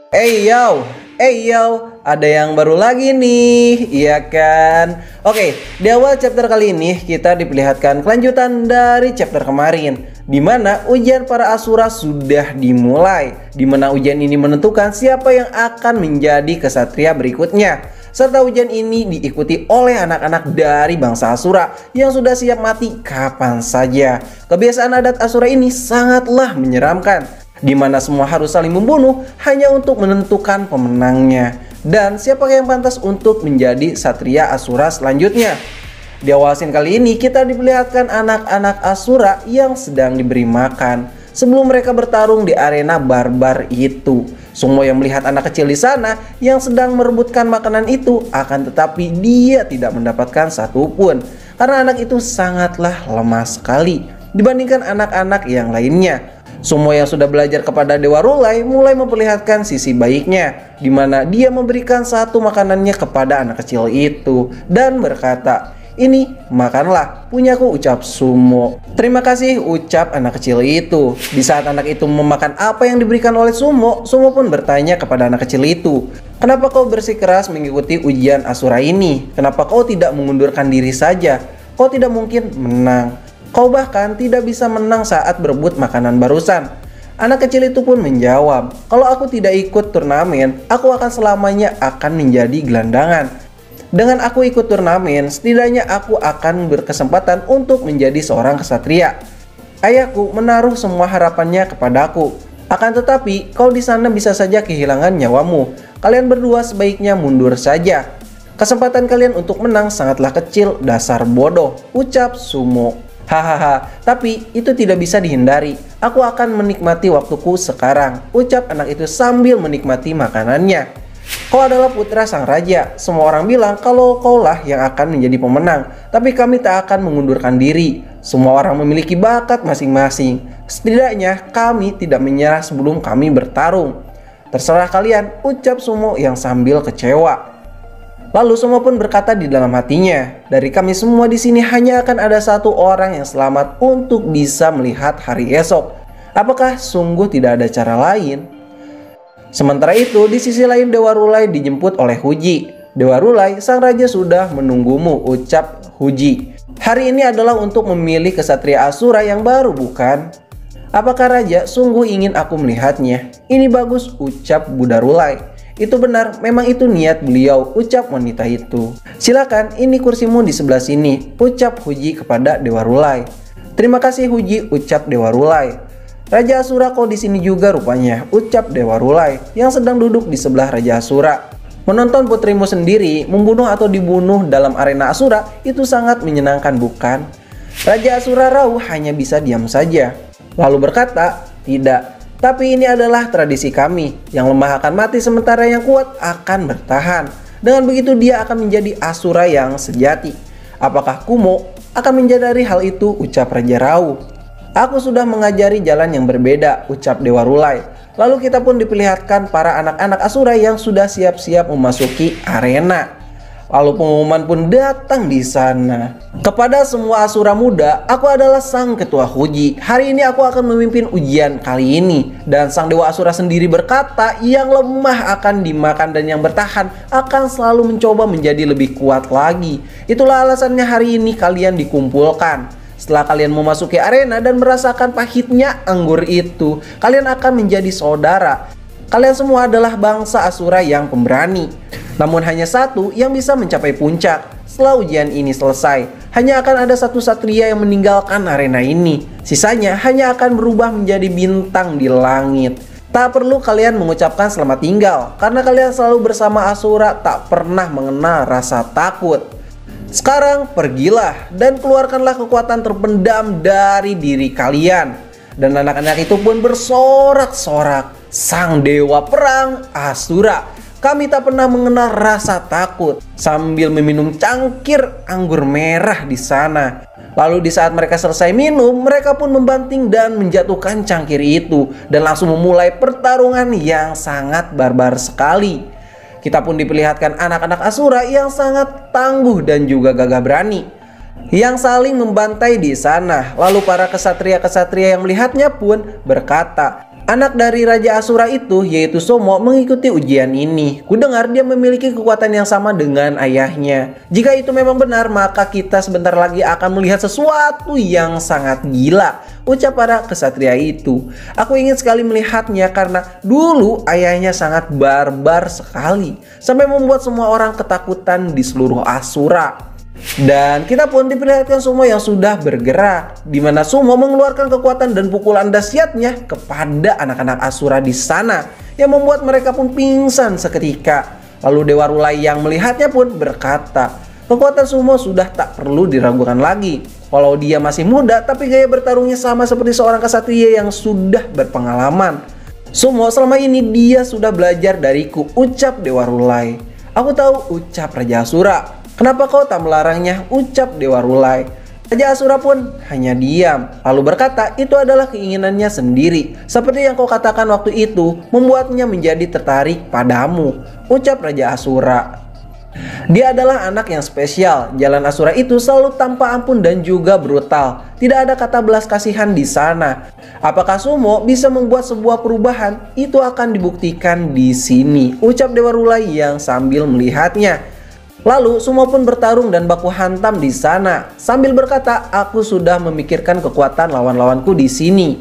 Hey yo, ada yang baru lagi nih, iya kan? Oke, di awal chapter kali ini kita diperlihatkan kelanjutan dari chapter kemarin, di mana ujian para Asura sudah dimulai, di mana ujian ini menentukan siapa yang akan menjadi kesatria berikutnya. Serta ujian ini diikuti oleh anak-anak dari bangsa Asura yang sudah siap mati kapan saja. Kebiasaan adat Asura ini sangatlah menyeramkan, di mana semua harus saling membunuh hanya untuk menentukan pemenangnya. Dan siapa yang pantas untuk menjadi satria Asura selanjutnya. Di awal scene kali ini kita diperlihatkan anak-anak Asura yang sedang diberi makan sebelum mereka bertarung di arena barbar itu. Semua yang melihat anak kecil di sana yang sedang merebutkan makanan itu, akan tetapi dia tidak mendapatkan satupun karena anak itu sangatlah lemah sekali dibandingkan anak-anak yang lainnya. Semua yang sudah belajar kepada Dewa Rulai mulai memperlihatkan sisi baiknya, di mana dia memberikan satu makanannya kepada anak kecil itu dan berkata, "Ini makanlah, punyaku," ucap Sumo. "Terima kasih," ucap anak kecil itu. Di saat anak itu memakan apa yang diberikan oleh Sumo, Sumo pun bertanya kepada anak kecil itu, "Kenapa kau bersikeras mengikuti ujian Asura ini? Kenapa kau tidak mengundurkan diri saja? Kau tidak mungkin menang. Kau bahkan tidak bisa menang saat berebut makanan barusan." Anak kecil itu pun menjawab, "Kalau aku tidak ikut turnamen, aku akan selamanya akan menjadi gelandangan. Dengan aku ikut turnamen, setidaknya aku akan berkesempatan untuk menjadi seorang kesatria. Ayahku menaruh semua harapannya kepadaku. Akan tetapi, kau di sana bisa saja kehilangan nyawamu. Kalian berdua sebaiknya mundur saja. Kesempatan kalian untuk menang sangatlah kecil, dasar bodoh," ucap Sumo. "Hahaha, tapi itu tidak bisa dihindari. Aku akan menikmati waktuku sekarang," ucap anak itu sambil menikmati makanannya. "Kau adalah putra sang raja. Semua orang bilang kalau kaulah yang akan menjadi pemenang. Tapi kami tak akan mengundurkan diri. Semua orang memiliki bakat masing-masing. Setidaknya kami tidak menyerah sebelum kami bertarung." "Terserah kalian," ucap Sumo yang sambil kecewa. Lalu Sumo pun berkata di dalam hatinya, "Dari kami semua di sini hanya akan ada satu orang yang selamat untuk bisa melihat hari esok. Apakah sungguh tidak ada cara lain?" Sementara itu, di sisi lain Dewa Rulai dijemput oleh Huji. "Dewa Rulai, sang raja sudah menunggumu," ucap Huji. "Hari ini adalah untuk memilih kesatria Asura yang baru, bukan? Apakah raja sungguh ingin aku melihatnya?" "Ini bagus," ucap Buddha Rulai. "Itu benar, memang itu niat beliau," ucap wanita itu. "Silakan, ini kursimu di sebelah sini," ucap Huji kepada Dewa Rulai. "Terima kasih Huji," ucap Dewa Rulai. "Raja Asura kau di sini juga rupanya," ucap Dewa Rulai yang sedang duduk di sebelah Raja Asura. "Menonton putrimu sendiri membunuh atau dibunuh dalam arena Asura itu sangat menyenangkan, bukan?" Raja Asura Rauh hanya bisa diam saja, lalu berkata, "Tidak. Tapi ini adalah tradisi kami. Yang lemah akan mati sementara yang kuat akan bertahan. Dengan begitu dia akan menjadi Asura yang sejati. Apakah Kumo akan menyadari hal itu?" ucap Raja Rauh. "Aku sudah mengajari jalan yang berbeda," ucap Dewa Rulai. Lalu kita pun diperlihatkan para anak-anak Asura yang sudah siap-siap memasuki arena. Lalu pengumuman pun datang di sana. "Kepada semua Asura muda, aku adalah sang ketua Huji. Hari ini aku akan memimpin ujian kali ini." Dan sang Dewa Asura sendiri berkata, "Yang lemah akan dimakan dan yang bertahan akan selalu mencoba menjadi lebih kuat lagi. Itulah alasannya hari ini kalian dikumpulkan. Setelah kalian memasuki arena dan merasakan pahitnya anggur itu, kalian akan menjadi saudara. Kalian semua adalah bangsa Asura yang pemberani. Namun hanya satu yang bisa mencapai puncak. Setelah ujian ini selesai, hanya akan ada satu satria yang meninggalkan arena ini. Sisanya hanya akan berubah menjadi bintang di langit. Tak perlu kalian mengucapkan selamat tinggal, karena kalian selalu bersama Asura tak pernah mengenal rasa takut. Sekarang pergilah dan keluarkanlah kekuatan terpendam dari diri kalian." Dan anak-anak itu pun bersorak-sorak, "Sang dewa perang Asura, kami tak pernah mengenal rasa takut," sambil meminum cangkir anggur merah di sana. Lalu di saat mereka selesai minum, mereka pun membanting dan menjatuhkan cangkir itu dan langsung memulai pertarungan yang sangat barbar sekali. Kita pun diperlihatkan anak-anak Asura yang sangat tangguh dan juga gagah berani yang saling membantai di sana. Lalu para kesatria-kesatria yang melihatnya pun berkata, Anak dari Raja Asura itu, yaitu Sumo, mengikuti ujian ini. Kudengar dia memiliki kekuatan yang sama dengan ayahnya. Jika itu memang benar, maka kita sebentar lagi akan melihat sesuatu yang sangat gila, ucap para kesatria itu. Aku ingin sekali melihatnya karena dulu ayahnya sangat barbar sekali, sampai membuat semua orang ketakutan di seluruh Asura. Dan kita pun diperlihatkan Sumo yang sudah bergerak, di mana Sumo mengeluarkan kekuatan dan pukulan dahsyatnya kepada anak-anak Asura di sana, yang membuat mereka pun pingsan seketika. Lalu Dewa Rulai yang melihatnya pun berkata, kekuatan Sumo sudah tak perlu diragukan lagi. Walau dia masih muda, tapi gaya bertarungnya sama seperti seorang kesatria yang sudah berpengalaman. Sumo, selama ini dia sudah belajar dariku, ucap Dewa Rulai. Aku tahu, ucap Raja Asura. Kenapa kau tak melarangnya? Ucap Dewa Rulai. Raja Asura pun hanya diam, lalu berkata itu adalah keinginannya sendiri. Seperti yang kau katakan waktu itu, membuatnya menjadi tertarik padamu, ucap Raja Asura. Dia adalah anak yang spesial. Jalan Asura itu selalu tanpa ampun dan juga brutal. Tidak ada kata belas kasihan di sana. Apakah Sumo bisa membuat sebuah perubahan? Itu akan dibuktikan di sini, ucap Dewa Rulai yang sambil melihatnya. Lalu Sumo pun bertarung dan baku hantam di sana sambil berkata, aku sudah memikirkan kekuatan lawan-lawanku di sini.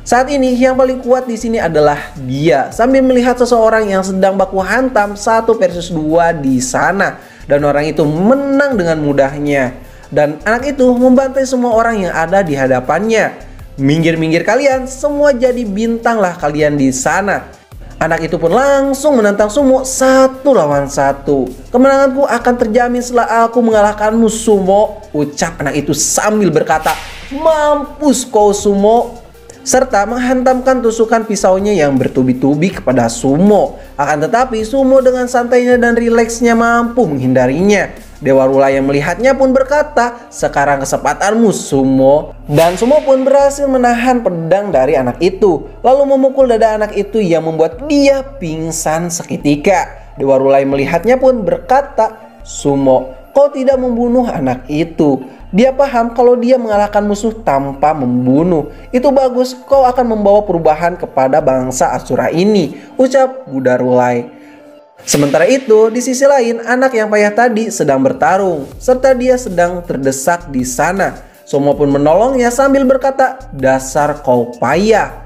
Saat ini yang paling kuat di sini adalah dia, sambil melihat seseorang yang sedang baku hantam 1 versus 2 di sana, dan orang itu menang dengan mudahnya. Dan anak itu membantai semua orang yang ada di hadapannya. Minggir-minggir kalian, semua jadi bintang lah kalian di sana. Anak itu pun langsung menantang Sumo 1 lawan 1. Kemenanganku akan terjamin setelah aku mengalahkanmu, Sumo, ucap anak itu sambil berkata, mampus kau, Sumo, serta menghantamkan tusukan pisaunya yang bertubi-tubi kepada Sumo. Akan tetapi Sumo dengan santainya dan rileksnya mampu menghindarinya. Dewa Rulai yang melihatnya pun berkata, sekarang kesempatanmu, Sumo. Dan Sumo pun berhasil menahan pedang dari anak itu, lalu memukul dada anak itu yang membuat dia pingsan seketika. Dewa Rulai melihatnya pun berkata, Sumo, kau tidak membunuh anak itu. Dia paham kalau dia mengalahkan musuh tanpa membunuh. Itu bagus, kau akan membawa perubahan kepada bangsa Asura ini, ucap Buddha Rulai. Sementara itu, di sisi lain, anak yang payah tadi sedang bertarung, serta dia sedang terdesak di sana. Sumo pun menolongnya sambil berkata, dasar kau payah.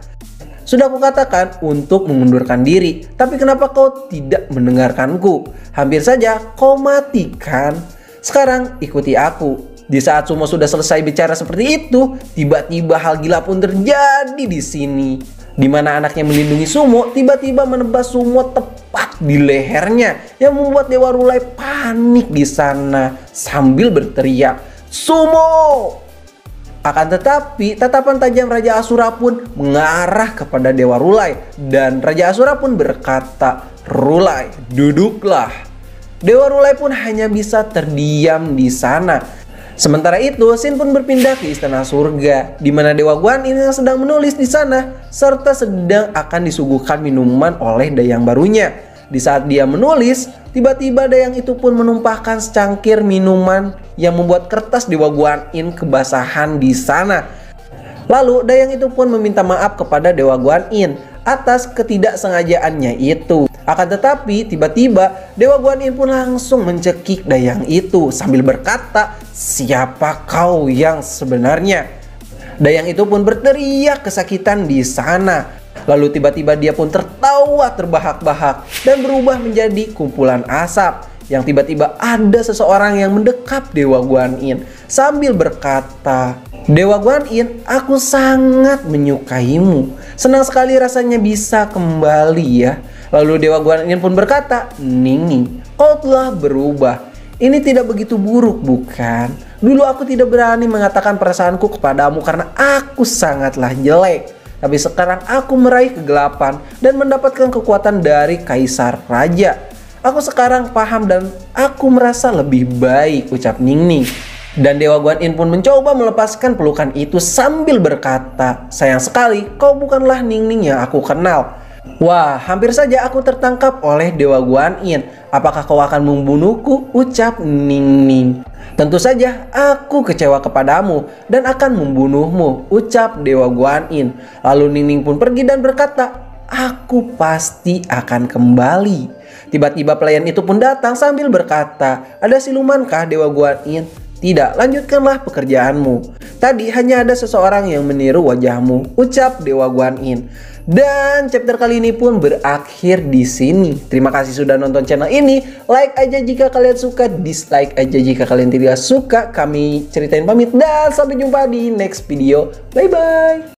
Sudah kukatakan untuk mengundurkan diri, tapi kenapa kau tidak mendengarkanku? Hampir saja kau matikan. Sekarang ikuti aku. Di saat Sumo sudah selesai bicara seperti itu, tiba-tiba hal gila pun terjadi di sini. Di mana anaknya melindungi Sumo, tiba-tiba menebas Sumo tepat di lehernya, yang membuat Dewa Rulai panik di sana sambil berteriak, Sumo! Akan tetapi, tatapan tajam Raja Asura pun mengarah kepada Dewa Rulai, dan Raja Asura pun berkata, Rulai, duduklah. Dewa Rulai pun hanya bisa terdiam di sana. Sementara itu, Sin pun berpindah ke istana surga, di mana Dewa Guanyin yang sedang menulis di sana, serta sedang akan disuguhkan minuman oleh dayang barunya. Di saat dia menulis, tiba-tiba dayang itu pun menumpahkan secangkir minuman yang membuat kertas Dewa Guanyin kebasahan di sana. Lalu dayang itu pun meminta maaf kepada Dewa Guanyin atas ketidaksengajaannya itu. Akan tetapi tiba-tiba Dewa Guanyin pun langsung mencekik dayang itu sambil berkata, siapa kau yang sebenarnya? Dayang itu pun berteriak kesakitan di sana. Lalu tiba-tiba dia pun tertawa terbahak-bahak dan berubah menjadi kumpulan asap. Yang tiba-tiba ada seseorang yang mendekap Dewa Guanyin sambil berkata, Dewa Guanyin, aku sangat menyukaimu. Senang sekali rasanya bisa kembali ya. Lalu Dewa Guanyin pun berkata, Ningning, kau telah berubah. Ini tidak begitu buruk bukan? Dulu aku tidak berani mengatakan perasaanku kepadamu karena aku sangatlah jelek. Tapi sekarang aku meraih kegelapan dan mendapatkan kekuatan dari Kaisar Raja. Aku sekarang paham dan aku merasa lebih baik, ucap Ningning. Dan Dewa Guanyin pun mencoba melepaskan pelukan itu sambil berkata, sayang sekali kau bukanlah Ningning yang aku kenal. Wah, hampir saja aku tertangkap oleh Dewa Guan Yin. Apakah kau akan membunuhku? Ucap Ning Ning. Tentu saja aku kecewa kepadamu dan akan membunuhmu, ucap Dewa Guan Yin. Lalu Ning Ning pun pergi dan berkata, aku pasti akan kembali. Tiba-tiba pelayan itu pun datang sambil berkata, ada silumankah Dewa Guan Yin? Tidak, lanjutkanlah pekerjaanmu. Tadi hanya ada seseorang yang meniru wajahmu, ucap Dewa Guan Yin. Dan chapter kali ini pun berakhir di sini. Terima kasih sudah nonton channel ini. Like aja jika kalian suka, dislike aja jika kalian tidak suka. Kami ceritain pamit dan sampai jumpa di next video. Bye bye.